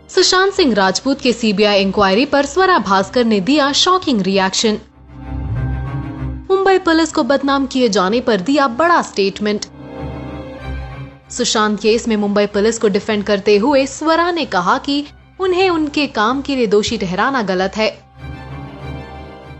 सुशांत सिंह राजपूत के CBI inquiry पर स्वरा भास्कर ने दिया शॉकिंग रिएक्शन। मुंबई पुलिस को बदनाम किए जाने पर दिया बड़ा स्टेटमेंट। सुशांत केस में मुंबई पुलिस को डिफेंड करते हुए स्वरा ने कहा कि उन्हें उनके काम के लिए दोषी ठहराना गलत है।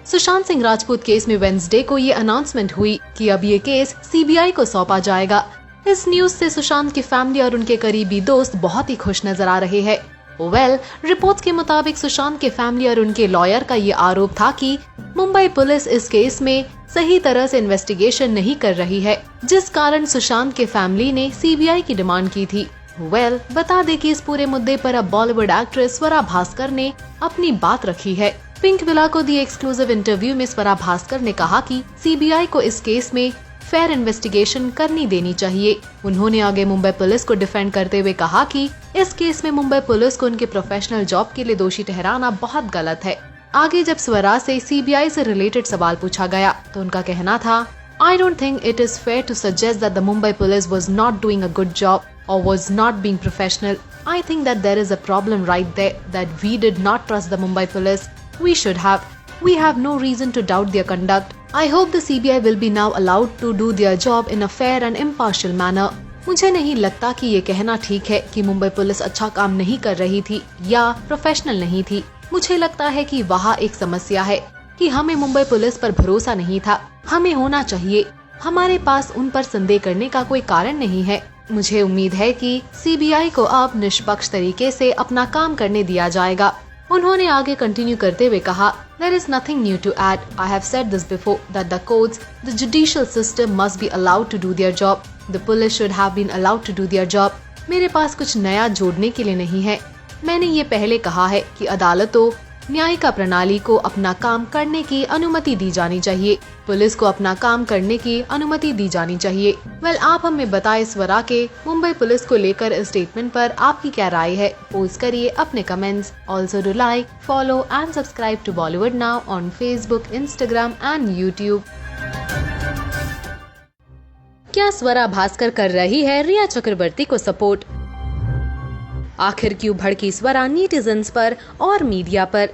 सुशांत सिंह राजपूत केस में वेडनेसडे को ये अनाउंसमेंट हुई कि अब ये केस सीबीआई को सौंपा जाएगा। इस न्यूज से सुशांत की फैमिली और उनके करीबी दोस्त बहुत ही खुश नजर आ रहे हैं। रिपोर्ट्स के मुताबिक सुशांत के फैमिली और उनके लॉयर का ये आरोप था कि मुंबई पुलिस इस केस में सही तरह से इन्वेस्टिगेशन नहीं कर रही है, जिस कारण सुशांत के फैमिली ने सीबीआई की डिमांड की थी। बता दें कि इस पूरे मुद्दे पर अब बॉलीवुड एक्ट्रेस स्वरा भास्कर ने अपनी बात रखी है। पिंक विला को दिए एक्सक्लूसिव इंटरव्यू में स्वरा भास्कर ने कहा कि सीबीआई को इस केस में फेयर इन्वेस्टिगेशन करनी देनी चाहिए। उन्होंने आगे मुंबई पुलिस को डिफेंड करते हुए कहा कि इस केस में मुंबई पुलिस को उनके प्रोफेशनल जॉब के लिए दोषी ठहराना बहुत गलत है। आगे जब स्वरा से सीबीआई से रिलेटेड सवाल पूछा गया तो उनका कहना था, I don't think it is fair to suggest that the Mumbai police was not doing a good job or was not being professional. I think that there is a problem right there, that we did not trust the Mumbai police. We should have. We have no reason to doubt their conduct. I hope the CBI will be now allowed to do their job in a fair and impartial manner. मुझे नहीं लगता कि ये कहना ठीक है कि Mumbai police अच्छा काम नहीं कर रही थी या प्रोफेशनल नहीं थी। मुझे लगता है कि वहाँ एक समस्या है कि हमें मुंबई पुलिस पर भरोसा नहीं था। हमें होना चाहिए। हमारे पास उन पर संदेह करने का कोई कारण नहीं है। मुझे उम्मीद है कि सीबीआई को अब निष्पक्ष तरीके से अपना काम करने दिया जाएगा। उन्होंने आगे कंटिन्यू करते हुए कहा, There is nothing new to add. I have said this before that the courts, the judicial system must be allowed to do their job. The police should have been allowed to do their job. मेरे पास कुछ नया जोड़ने के लिए नहीं है। मैंने ये पहले कहा है कि अदालतों, न्यायिका प्रणाली को अपना काम करने की अनुमति दी जानी चाहिए। पुलिस को अपना काम करने की अनुमति दी जानी चाहिए। आप हमें बताएं स्वरा के मुंबई पुलिस को लेकर इस स्टेटमेंट पर आपकी क्या राय है? पोस्ट करिए अपने comments. Also do like, follow and subscribe to Bollywood now on Facebook, Instagram and YouTube. क्या स्वरा भास्कर कर रही है रिया चक्रवर्ती को सपोर्ट? आखिर क्यों भड़की स्वरा नेटिजन्स पर और मीडिया पर?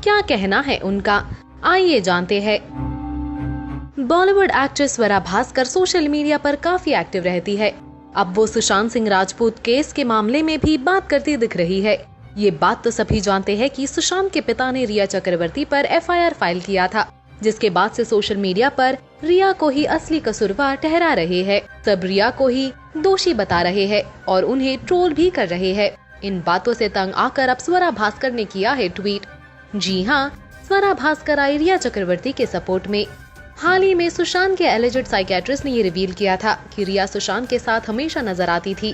क्या कहना है उनका? आइए जानते हैं। Bollywood actress Swara Bhaskar social media पर काफी एक्टिव रहती है। अब वो सुशांत सिंह राजपूत केस के मामले में भी बात करती दिख रही है। ये बात तो सभी जानते हैं कि सुशांत के पिता ने रिया चक्रवर्ती पर एफआईआर फाइल किया था, जिसके बाद से सोशल मीडिया पर रिया को ही असली कसूरवार ठहरा रहे हैं। सब रिया को ही दोषी बता रहे हैं और उन्हें ट्रोल भी कर रहे हैं। इन बातों से तंग आकर अब स्वरा भास्कर ने किया है ट्वीट। जी हाँ, स्वरा भास्कर आई रिया चक्रवर्ती के सपोर्ट में। हाल ही में सुशांत के एलिजेड साइकियाट्रिस्ट ने ये रिवील किया था कि रिया सुशांत के साथ हमेशा नजर आती थी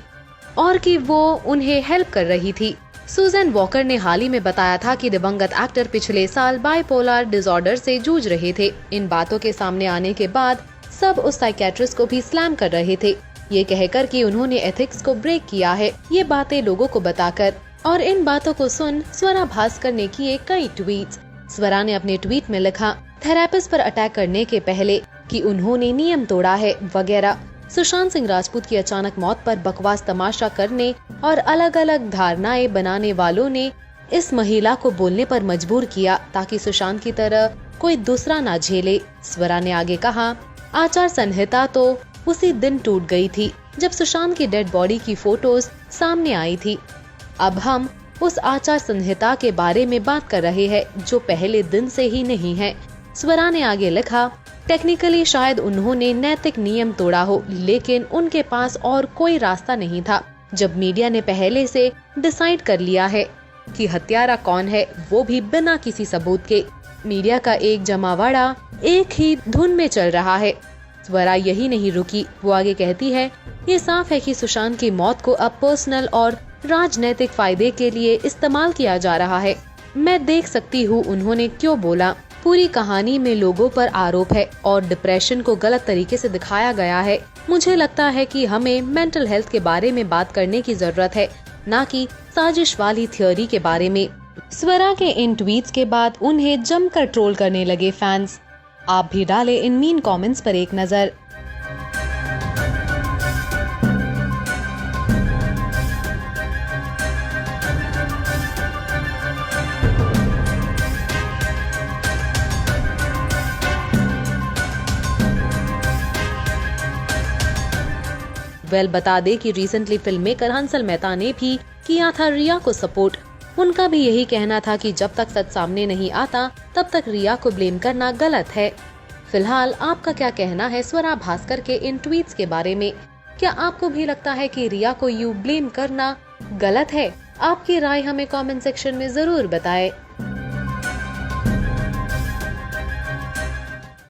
और कि वो उन्हें हेल्प कर रही थी। सुजैन वॉकर ने हाल ही में बताया था कि दिवंगत एक्टर पिछले साल बाइपोलर डिसऑर्डर से जूझ रहे थे। इन बातों के सामने आने के बाद सब उस साइकियाट्रिस्ट को भी स्लैम कर रहे थे, ये कहकर कि उन्होंने एथिक्स को ब्रेक किया है, ये बातें लोगों को बताकर। और इन बातों को सुन स्वरा भास्कर ने किए कई ट्वीट्स। स्वरा ने अपने ट्वीट में लिखा, थेरेपिस्ट पर अटैक करने के पहले कि उन्होंने नियम तोड़ा है वगैरह। सुशांत सिंह राजपूत की अचानक मौत पर बकवास तमाशा करने और अलग अलग धारणाएं बनाने वालों ने इस महिला को बोलने पर मजबूर किया ताकि सुशांत की तरह कोई दूसरा ना झेले। स्वरा ने आगे कहा, आचार संहिता तो उसी दिन टूट गई थी जब सुशांत की डेड बॉडी की फोटोज सामने आई थी। अब हम उस आचार संहिता के बारे में बात कर रहे हैं जो पहले दिन से ही नहीं है। स्वरा ने आगे लिखा, टेक्निकली शायद उन्होंने नैतिक नियम तोड़ा हो, लेकिन उनके पास और कोई रास्ता नहीं था। जब मीडिया ने पहले से डिसाइड कर लिया है कि हत्यारा कौन है, वो भी बिना किसी सबूत के। मीडिया का एक जमावड़ा एक ही धुन में चल रहा है। स्वरा यही नहीं रुकी, वो आगे कहती है, ये साफ है कि सुशांत की मौत को अब पर्सनल और राजनैतिक फायदे के लिए इस्तेमाल किया जा रहा है। मैं देख सकती हूँ उन्होंने क्यों बोला। पूरी कहानी में लोगों पर आरोप है और डिप्रेशन को गलत तरीके से दिखाया गया है। मुझे लगता है कि हमें मेंटल हेल्थ के बारे में बात करने की जरूरत है, न कि साजिश वाली थ्योरी के बारे में। स्वरा के इन ट्वीट्स के बाद उन्हें जमकर ट्रोल करने लगे फैंस। आप भी डालें इन मीन कमेंट्स पर एक नजर। बता दे कि recently film maker Hansal Mehta ने भी किया था रिया को सपोर्ट। उनका भी यही कहना था कि जब तक सच सामने नहीं आता तब तक रिया को ब्लेम करना गलत है। फिलहाल आपका क्या कहना है स्वरा भास्कर के इन ट्वीट्स के बारे में? क्या आपको भी लगता है कि रिया को यूं ब्लेम करना गलत है? आपकी राय हमें कमेंट सेक्शन में जरूर बताएं।